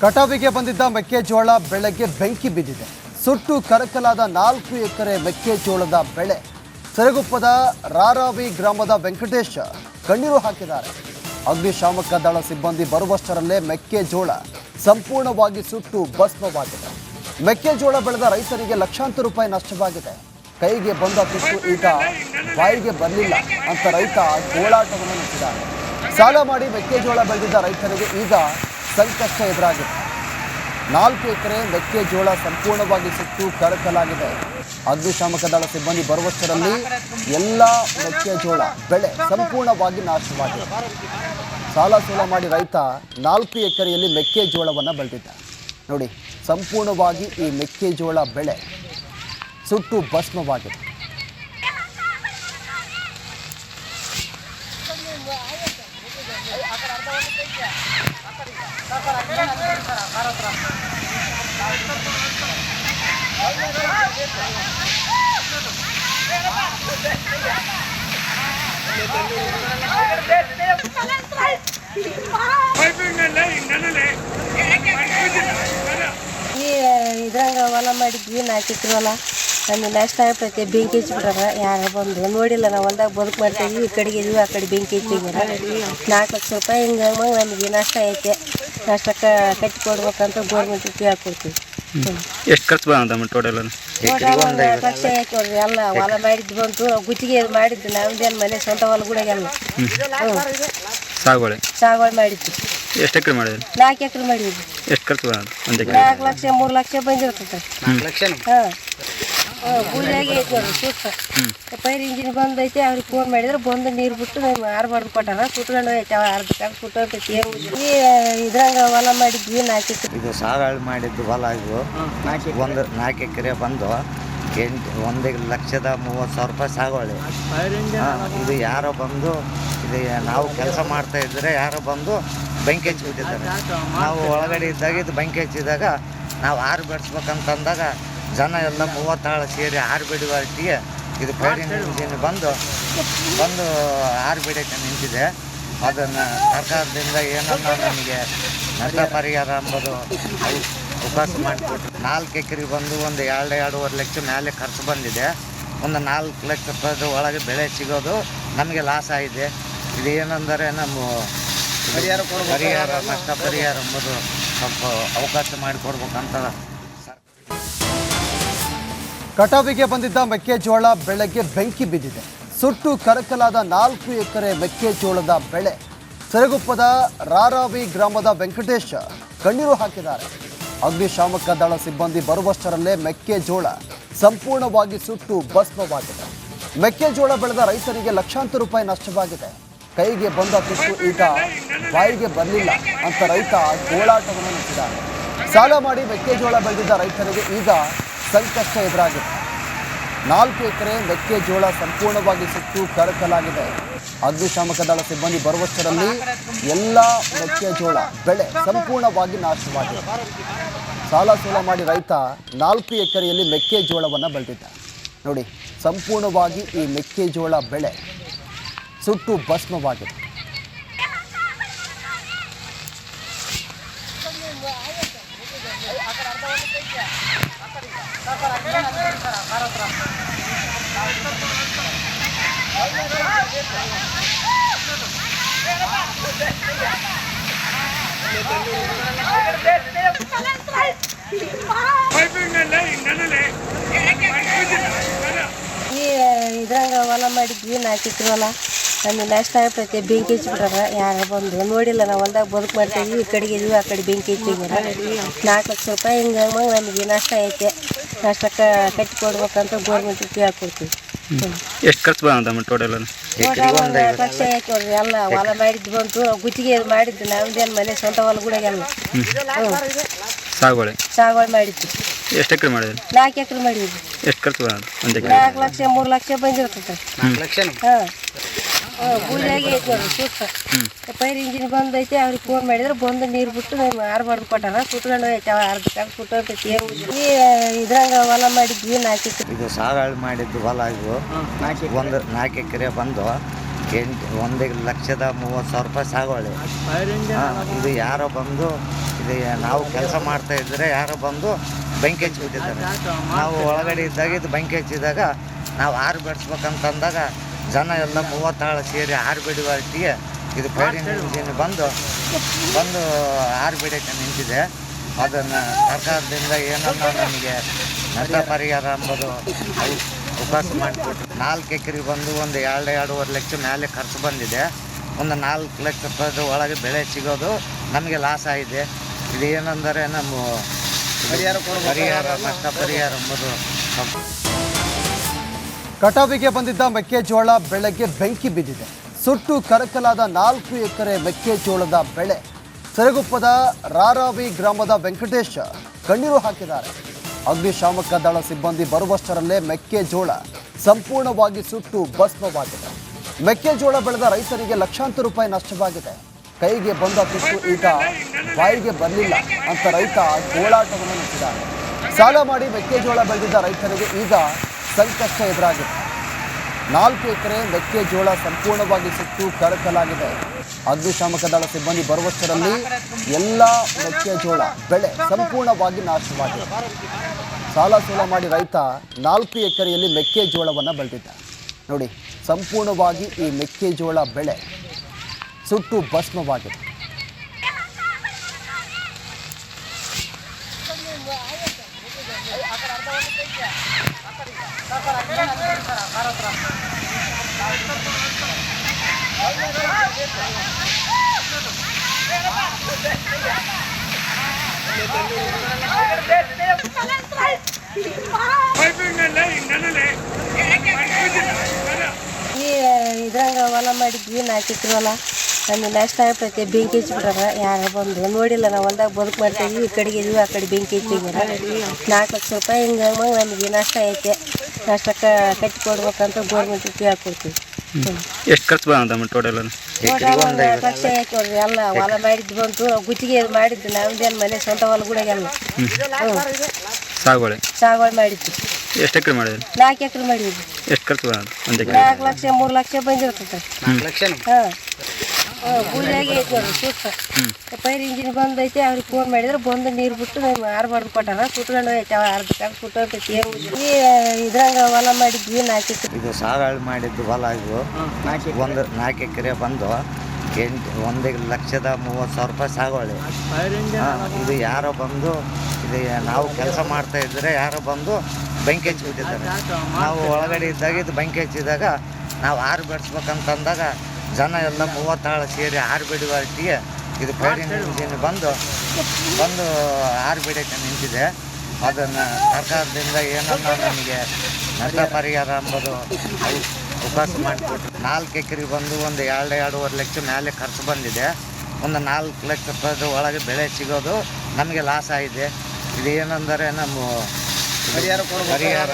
ಕಟಾವಿಗೆ ಬಂದಿದ್ದ ಮೆಕ್ಕೆಜೋಳ ಬೆಳೆಗೆ ಬೆಂಕಿ ಬಿದ್ದಿದೆ. ಸುಟ್ಟು ಕರಕಲಾದ 4 ಎಕರೆ ಮೆಕ್ಕೆಜೋಳದ ಬೆಳೆ. ಸರಗುಪ್ಪದ ರಾರಾವಿ ಗ್ರಾಮದ ವೆಂಕಟೇಶ್ ಕಣ್ಣೀರು ಹಾಕಿದ್ದಾರೆ. ಅಗ್ನಿಶಾಮಕ ದಳ ಸಿಬ್ಬಂದಿ ಬರುವಷ್ಟರಲ್ಲೇ ಮೆಕ್ಕೆಜೋಳ ಸಂಪೂರ್ಣವಾಗಿ ಸುಟ್ಟು ಭಸ್ಮವಾಗಿದೆ. ಮೆಕ್ಕೆಜೋಳ ಬೆಳೆದ ರೈತರಿಗೆ ಲಕ್ಷಾಂತರ ರೂಪಾಯಿ ನಷ್ಟವಾಗಿದೆ. ಕೈಗೆ ಬಂದ ತುತ್ತು ಈಗ ಬಾಯಿಗೆ ಬರಲಿಲ್ಲ ಅಂತ ರೈತ ಗೋಳಾಟವನ್ನು ನಡೆಸಿದ್ದಾರೆ. ಸಾಲ ಮಾಡಿ ಮೆಕ್ಕೆಜೋಳ ಬೆಳೆದಿದ್ದ ರೈತರಿಗೆ ಈಗ ಸಂಕಷ್ಟ ಎದುರಾಗಿದೆ. 4 ಎಕರೆ ಮೆಕ್ಕೆಜೋಳ ಸಂಪೂರ್ಣವಾಗಿ ಸುಟ್ಟು ಕರಕಲಾಗಿದೆ. ಅಗ್ನಿಶಾಮಕ ದಳ ಸಿಬ್ಬಂದಿ ಬರುವಷ್ಟರಲ್ಲಿ ಎಲ್ಲ ಮೆಕ್ಕೆಜೋಳ ಬೆಳೆ ಸಂಪೂರ್ಣವಾಗಿ ನಾಶವಾಗಿದೆ. ಸಾಲ ಸೂಲ ಮಾಡಿ ರೈತ 4 ಎಕರೆಯಲ್ಲಿ ಮೆಕ್ಕೆಜೋಳವನ್ನು ಬೆಳೆದಿದ್ದ. ನೋಡಿ, ಸಂಪೂರ್ಣವಾಗಿ ಈ ಮೆಕ್ಕೆಜೋಳ ಬೆಳೆ ಸುಟ್ಟು ಭಸ್ಮವಾಗಿದೆ. ಇದ್ರಂಗ ಹೊಲ ಮಾಡಿದ್ವಿ 4 ಎಕರೆ ಹೊಲ. ನಮಗೆ ನಷ್ಟ ಆಗ್ತೈತೆ. ಬೆಂಕಿ ಹಚ್ಬಿಟ್ಟಾರ. ಯಾರು ಬಂದು ನೋಡಿಲ್ಲ. ನಾವು ಹೊಲ್ದಾಗ ಬದುಕು ಮಾಡ್ತಾಯಿದ್ವಿ. ಈ ಕಡೆಗೆ ಇದೀವಿ, ಆ ಕಡೆ ಬೆಂಕಿ ಹಚ್ಚಿದ್ವಿ. 4 ಲಕ್ಷ ರೂಪಾಯಿ ಹಿಂಗೆ ನಮಗೆ ನಷ್ಟ ಐತೆ. ನಷ್ಟಕ್ಕೆ ಕಟ್ಟಿ ಕೊಡ್ಬೇಕಂತ ಗೌರ್ಮೆಂಟಿಗೆ ಕೇಳ್ಕೊಡ್ತೀವಿ. ಎಷ್ಟು ಖರ್ಚು ಬಂದ ಟೋಟಲ್? 4 ಲಕ್ಷ ಆಯ್ತು ನೋಡ್ರಿ. ಎಲ್ಲ ಹೊಲ ಮಾಡಿದ್ದು ಬಂತು. ಗುತ್ತಿಗೆ ಮಾಡಿದ್ದು ನಾವೇನು ಮನೆ ಸ್ವಂತ ಹೊಲ ಕೂಡ ಎಲ್ಲ ಸಾಗುವಳಿ ಮಾಡಿದ್ದು. ಎಷ್ಟು ಎಕರೆ ಮಾಡಿದ್ರಿ? 4 ಎಕರೆ ಮಾಡಿದ್ವಿ. ಎಷ್ಟು ಖರ್ಚು ಬಂದ? 4 ಲಕ್ಷ 3 ಲಕ್ಷ ಬಂದಿರ್ತದೆ. ಕೂಲಿಯಾಗಿ ಐತಿ ನೋಡ್ರಿ. ಸುತ್ತ ಪೈರ್ ಇಂಜಿನ್ ಬಂದೈತೆ. ಅವ್ರಿಗೆ ಫೋನ್ ಮಾಡಿದ್ರೆ ಬಂದು ನೀರು ಬಿಟ್ಟು ಆರ್ಬಾರ್ದು ಕೊಟ್ಟಾರ. ಸುಟ್ಕೊಂಡು ಐತೆ. ಅರ್ಧ ಕಾಲ ಸುಟ್ಟೈತಿ. ಇದ್ರಂಗ ಹೊಲ ಮಾಡಿದ್ವಿ 4 ಎಕರೆ. ಇದು ಸಾಗುವಳಿ ಮಾಡಿದ್ದು ಹೊಲ. ಇದು 4 ಎಕರೆ ಬಂದು 1,30,30,000 ರೂಪಾಯಿ ಸಾಗುವಳಿ. ಇದು ಯಾರೋ ಬಂದು ಇದು ನಾವು ಕೆಲಸ ಮಾಡ್ತಾ ಇದ್ರೆ ಯಾರೋ ಬಂದು ಬೆಂಕಿ ಹಚ್ಚಿಬಿಟ್ಟಿದ್ದಾರೆ. ನಾವು ಒಳಗಡೆ ಇದ್ದಾಗ ಇದು ಬೆಂಕಿ ಹಚ್ಚಿದಾಗ ನಾವು ಆರು ಬಿಡಿಸ್ಬೇಕಂತಂದಾಗ ಜನ ಎಲ್ಲ 30 ಆಳು ಸೇರಿ ಆರು ಬಿಡುವ ಹೊತ್ತಿಗೆ ಇದು ಫೈರಿಂಗ್ ಇಂಜಿನ್ ಬಂದು ಆರು ಬಿಡಕ್ಕೆ ನಿಂತಿದೆ. ಅದನ್ನು ಸರ್ಕಾರದಿಂದ ಏನನ್ನ ನಮಗೆ ನಷ್ಟ ಪರಿಹಾರ ಎಂಬುದು ಅವಕಾಶ ಮಾಡಿಕೊಟ್ರು. 4 ಎಕರೆ ಬಂದು ಒಂದು 2-2.5 ಲಕ್ಷ ಮೇಲೆ ಖರ್ಚು ಬಂದಿದೆ. ಒಂದು 4 ಲಕ್ಷ ರೂಪಾಯಿದ ಒಳಗೆ ಬೆಳೆ ಸಿಗೋದು ನಮಗೆ ಲಾಸ್ ಆಗಿದೆ. ಇದು ಏನಂದರೆ ನಮ್ಮ ಪರಿಹಾರ ನಷ್ಟ ಪರಿಹಾರ ಎಂಬುದು ಸ್ವಲ್ಪ ಅವಕಾಶ ಮಾಡಿಕೊಡ್ಬೇಕಂತ. ಕಟಾವಿಗೆ ಬಂದಿದ್ದ ಮೆಕ್ಕೆಜೋಳ ಬೆಳೆಗೆ ಬೆಂಕಿ ಬಿದ್ದಿದೆ. ಸುಟ್ಟು ಕರಕಲಾದ 4 ಎಕರೆ ಮೆಕ್ಕೆಜೋಳದ ಬೆಳೆ. ಸರಗುಪ್ಪದ ರಾರಾವಿ ಗ್ರಾಮದ ವೆಂಕಟೇಶ್ ಕಣ್ಣೀರು ಹಾಕಿದ್ದಾರೆ. ಅಗ್ನಿಶಾಮಕ ದಳ ಸಿಬ್ಬಂದಿ ಬರುವಷ್ಟರಲ್ಲೇ ಮೆಕ್ಕೆಜೋಳ ಸಂಪೂರ್ಣವಾಗಿ ಸುಟ್ಟು ಭಸ್ಮವಾಗಿದೆ. ಮೆಕ್ಕೆಜೋಳ ಬೆಳೆದ ರೈತರಿಗೆ ಲಕ್ಷಾಂತರ ರೂಪಾಯಿ ನಷ್ಟವಾಗಿದೆ. ಕೈಗೆ ಬಂದ ತುತ್ತು ಈಗ ಬಾಯಿಗೆ ಬರಲಿಲ್ಲ ಅಂತ ರೈತ ಗೋಳಾಟವನ್ನು ನಡೆಸಿದ್ದಾರೆ. ಸಾಲ ಮಾಡಿ ಮೆಕ್ಕೆಜೋಳ ಬೆಳೆದಿದ್ದ ರೈತರಿಗೆ ಈಗ ಸಂಕಷ್ಟ ಎದುರಾಗಿದೆ. 4 ಎಕರೆ ಮೆಕ್ಕೆಜೋಳ ಸಂಪೂರ್ಣವಾಗಿ ಸುಟ್ಟು ಕರಕಲಾಗಿದೆ. ಅಗ್ನಿಶಾಮಕ ದಳ ಸಿಬ್ಬಂದಿ ಬರುವಷ್ಟರಲ್ಲಿ ಎಲ್ಲ ಮೆಕ್ಕೆಜೋಳ ಬೆಳೆ ಸಂಪೂರ್ಣವಾಗಿ ನಾಶವಾಗಿದೆ. ಸಾಲ ಸೂಲ ಮಾಡಿ ರೈತ 4 ಎಕರೆಯಲ್ಲಿ ಮೆಕ್ಕೆಜೋಳವನ್ನು ಬೆಳೆದಿದ್ದ. ನೋಡಿ, ಸಂಪೂರ್ಣವಾಗಿ ಈ ಮೆಕ್ಕೆಜೋಳ ಬೆಳೆ ಸುಟ್ಟು ಭಸ್ಮವಾಗಿದೆ. ಇದ್ರಂಗ ಹೊಲ ಮಾಡಿದ್ವಿ 4 ಎಕರೆ ಹೊಲ. ನಮಗೆ ನಷ್ಟ ಆಗ್ತೈತೆ. ಬೆಂಕಿ ಹಚ್ಬಿಟ್ಟಾರ. ಯಾರು ಬಂದು ನೋಡಿಲ್ಲ. ನಾವು ಹೊಲ್ದಾಗ ಬದುಕು ಮಾಡ್ತಾಯಿದ್ವಿ. ಈ ಕಡೆಗೆ ಇದೀವಿ, ಆ ಕಡೆ ಬೆಂಕಿ ಹಚ್ಚಿದ್ವಿ. 4 ಲಕ್ಷ ರೂಪಾಯಿ ಹಿಂಗೆ ನಮಗೆ ನಷ್ಟ ಐತೆ. ನಷ್ಟಕ್ಕೆ ಕಟ್ಟಿ ಕೊಡ್ಬೇಕಂತ ಗೌರ್ಮೆಂಟಿಗೆ ಕೇಳ್ಕೊಡ್ತೀವಿ. ಎಷ್ಟು ಖರ್ಚು ಬಂದ ಟೋಟಲ್? 4 ಲಕ್ಷ ಆಯ್ತು ನೋಡ್ರಿ. ಎಲ್ಲ ಹೊಲ ಮಾಡಿದ್ದು ಬಂತು. ಗುತ್ತಿಗೆ ಮಾಡಿದ್ದು ನಾವೇನು ಮನೆ ಸ್ವಂತ ಹೊಲ ಕೂಡ ಎಲ್ಲ ಸಾಗುವಳಿ ಮಾಡಿದ್ವಿ. ಎಷ್ಟು ಎಕರೆ ಮಾಡಿದ್ರಿ? 4 ಎಕರೆ ಮಾಡಿದ್ವಿ. ಎಷ್ಟು ಖರ್ಚು ಬಂದ? 4 ಲಕ್ಷ 3 ಲಕ್ಷ ಬಂದಿರ್ತದೆ. ಕೂಲಿಯಾಗಿ ಐತಿ ನೋಡ್ರಿ. ಸುತ್ತ ಪೈರ್ ಇಂಜಿನ್ ಬಂದೈತೆ. ಅವ್ರಿಗೆ ಫೋನ್ ಮಾಡಿದ್ರೆ ಬಂದು ನೀರು ಬಿಟ್ಟು ಆರ್ಬಾರ್ದು ಕೊಟ್ಟಾರ. ಸುಟ್ಕೊಂಡು ಐತೆ. ಅರ್ಧ ಕಾಲ ಸುಟ್ಟೈತಿ. ಇದ್ರಂಗ ಹೊಲ ಮಾಡಿದ್ವಿ 4 ಎಕರೆ. ಇದು ಸಾಗುವಳಿ ಮಾಡಿದ್ದು ಹೊಲ. ಇದು 4 ಎಕರೆ ಬಂದು 1,30,30,000 ರೂಪಾಯಿ ಸಾಗುವಳಿ. ಇದು ಯಾರೋ ಬಂದು ಇದು ನಾವು ಕೆಲಸ ಮಾಡ್ತಾ ಇದ್ದರೆ ಯಾರೋ ಬಂದು ಬೆಂಕಿ ಹಚ್ಚಿಬಿಟ್ಟಿದ್ದಾರೆ. ನಾವು ಒಳಗಡೆ ಇದ್ದಾಗ ಇದು ಬೆಂಕಿ ಹಚ್ಚಿದಾಗ ನಾವು ಆರು ಬೆಳೆಸ್ಬೇಕಂತಂದಾಗ ಜನ ಎಲ್ಲ 30 ಆಳು ಸೇರಿ ಆರು ಬಿಡುವ ಹೊತ್ತಿಗೆ ಇದು ಫೈರಿಂಗ್ ಇಂಜಿನ್ ಬಂದು ಆರು ಬಿಡಕ್ಕೆ ನಿಂತಿದೆ. ಅದನ್ನು ಸರ್ಕಾರದಿಂದ ಏನನ್ನ ನಮಗೆ ನಷ್ಟ ಪರಿಹಾರ ಅಂಬೋದು ಅವಕಾಶ ಮಾಡಿಕೊಟ್ರು. 4 ಎಕರೆ ಬಂದು ಒಂದು 2-2.5 ಲಕ್ಷ ಮೇಲೆ ಖರ್ಚು ಬಂದಿದೆ. ಒಂದು 4 ಲಕ್ಷ ರೂಪಾಯಿ ಒಳಗೆ ಬೆಳೆ ಸಿಗೋದು ನಮಗೆ ಲಾಸ್ ಆಗಿದೆ. ಇದು ಏನಂದರೆ ನಮ್ಮ ಪರಿಹಾರ ನಷ್ಟ ಪರಿಹಾರ ಎಂಬುದು ಕಟಾವಿಗೆ ಬಂದಿದ್ದ ಮೆಕ್ಕೆಜೋಳ ಬೆಳೆಗೆ ಬೆಂಕಿ ಬಿದ್ದಿದೆ. ಸುಟ್ಟು ಕರಕಲಾದ 4 ಎಕರೆ ಮೆಕ್ಕೆಜೋಳದ ಬೆಳೆ. ಸರಗುಪ್ಪದ ರಾರಾವಿ ಗ್ರಾಮದ ವೆಂಕಟೇಶ್ ಕಣ್ಣೀರು ಹಾಕಿದ್ದಾರೆ. ಅಗ್ನಿಶಾಮಕ ದಳ ಸಿಬ್ಬಂದಿ ಬರುವಷ್ಟರಲ್ಲೇ ಮೆಕ್ಕೆಜೋಳ ಸಂಪೂರ್ಣವಾಗಿ ಸುಟ್ಟು ಭಸ್ಮವಾಗಿದೆ. ಮೆಕ್ಕೆಜೋಳ ಬೆಳೆದ ರೈತರಿಗೆ ಲಕ್ಷಾಂತರ ರೂಪಾಯಿ ನಷ್ಟವಾಗಿದೆ. ಕೈಗೆ ಬಂದ ತುತ್ತು ಈಗ ಬಾಯಿಗೆ ಬರಲಿಲ್ಲ ಅಂತ ರೈತ ಗೋಳಾಟವನ್ನು ನಡೆಸಿದ್ದಾರೆ. ಸಾಲ ಮಾಡಿ ಮೆಕ್ಕೆಜೋಳ ಬೆಳೆದಿದ್ದ ರೈತರಿಗೆ ಈಗ ಸಂಕಷ್ಟ ಎದುರಾಗಿದೆ. 4 ಎಕರೆ ಮೆಕ್ಕೆಜೋಳ ಸಂಪೂರ್ಣವಾಗಿ ಸುಟ್ಟು ಕರಕಲಾಗಿದೆ. ಅಗ್ನಿಶಾಮಕ ದಳ ಸಿಬ್ಬಂದಿ ಬರುವಷ್ಟರಲ್ಲಿ ಎಲ್ಲ ಮೆಕ್ಕೆಜೋಳ ಬೆಳೆ ಸಂಪೂರ್ಣವಾಗಿ ನಾಶವಾಗಿದೆ. ಸಾಲ ಸೂಲ ಮಾಡಿ ರೈತ 4 ಎಕರೆಯಲ್ಲಿ ಮೆಕ್ಕೆಜೋಳವನ್ನು ಬೆಳೆದಿದ್ದ. ನೋಡಿ, ಸಂಪೂರ್ಣವಾಗಿ ಈ ಮೆಕ್ಕೆಜೋಳ ಬೆಳೆ ಸುಟ್ಟು ಭಸ್ಮವಾಗಿದೆ. ಇದ್ರಂಗ ಹೊಲ ಮಾಡಿದ್ವಿ 4 ಎಕರೆ ಹೊಲ. ನಮ್ಗೆ ನಷ್ಟ ಆಗ್ತೈತೆ. ಬೆಂಕಿ ಹಚ್ಚಿಬಿಟ್ಟಾರ. ಯಾರು ಬಂದು ನೋಡಿಲ್ಲ. ನಾವು ಹೊಲ್ದಾಗ ಬದುಕು ಮಾಡ್ತಾಯಿದ್ವಿ. ಈ ಕಡೆಗೆ ಇದೀವಿ, ಆ ಕಡೆ ಬೆಂಕಿ ಹಚ್ಚಿದ್ವಿ. 4 ಲಕ್ಷ ರೂಪಾಯಿ ಹಿಂಗೆ ನಮಗೆ ನಷ್ಟ ಐತೆ. ನಷ್ಟ ಕಟ್ಟಿಕೊಡ್ಬೇಕಂತ ಗೌರ್ಮೆಂಟಿಗೆ ಕೇಳ್ಕೊಡ್ತೀವಿ. ಎಷ್ಟು ಖರ್ಚು ಬಂದ ಟೋಟಲ್? 4 ಲಕ್ಷ ಆಯ್ತು ನೋಡ್ರಿ. ಎಲ್ಲ ಹೊಲ ಮಾಡಿದ್ದು ಬಂತು. ಗುತ್ತಿಗೆ ಮಾಡಿದ್ದು ನಾವೇನು ಮನೆ ಸ್ವಂತ ಹೊಲ ಕೂಡ ಎಲ್ಲ ಸಾಗುವಳಿ ಮಾಡಿದ್ದು. ಎಷ್ಟು ಎಕರೆ ಮಾಡಿದ್ರಿ? 4 ಎಕರೆ ಮಾಡಿದ್ವಿ. ಎಷ್ಟು ಖರ್ಚು ಬಂದ? 4 ಲಕ್ಷ 3 ಲಕ್ಷ ಬಂದಿರ್ತದೆ. ಹಾಂ, ಗುಳಿಯಾಗಿ ಐತೆ ನೋಡ್ರಿ ಸುತ್ತ. ಪೈರ್ ಇಂಜಿನ್ ಬಂದೈತೆ. ಅವ್ರಿಗೆ ಫೋನ್ ಮಾಡಿದ್ರೆ ಬಂದು ನೀರು ಬಿಟ್ಟು ಆರ್ಬಾರ್ದು ಕೊಟ್ಟಾರ. ಸುಟ್ಕೊಂಡು ಐತೆ. ಅರ್ಧ ಕಾಲ ಸುಟ್ಟೈತಿ. ಈ ಇದ್ರಂಗ ಹೊಲ ಮಾಡಿದ್ವಿ 4 ಎಕರೆ. ಇದು ಸಾಗಾಳಿ ಮಾಡಿದ್ದು ಹೊಲ. ಇದು 4 ಎಕರೆ ಬಂದು 1,30,30,000 ರೂಪಾಯಿ ಸಾಗುವಳಿ. ಇದು ಯಾರೋ ಬಂದು ಇದು ನಾವು ಕೆಲಸ ಮಾಡ್ತಾ ಇದ್ದರೆ ಯಾರೋ ಬಂದು ಬೆಂಕಿ ಹಚ್ಚಿಬಿಟ್ಟಿದ್ದಾರೆ. ನಾವು ಒಳಗಡೆ ಇದ್ದಾಗ ಇದು ಬೆಂಕಿ ಹಚ್ಚಿದಾಗ ನಾವು ಆರು ಬೆಳೆಸ್ಬೇಕಂತಂದಾಗ ಜನ ಎಲ್ಲ 30 ಆಳು ಸೇರಿ ಆರು ಬಿಡುವ ಹೊತ್ತಿಗೆ ಇದು ಫೈರಿಂಗ್ ಇಂಜಿನ್ ಬಂದು ಆರು ಬಿಡಕ್ಕೆ ನಿಂತಿದೆ. ಅದನ್ನು ಸರ್ಕಾರದಿಂದ ಏನನ್ನ ನಮಗೆ ನಷ್ಟ ಪರಿಹಾರ ಎಂಬುದು ಅವಕಾಶ ಮಾಡಿಕೊಟ್ರು. 4 ಎಕರೆ ಬಂದು ಒಂದು 2-2.5 ಲಕ್ಷ ಮೇಲೆ ಖರ್ಚು ಬಂದಿದೆ. ಒಂದು 4 ಲಕ್ಷ ರೂಪಾಯಿ ಒಳಗೆ ಬೆಳೆ ಸಿಗೋದು ನಮಗೆ ಲಾಸ್ ಆಗಿದೆ. ಇದು ಏನಂದರೆ ನಮ್ಮ ಪರಿಹಾರ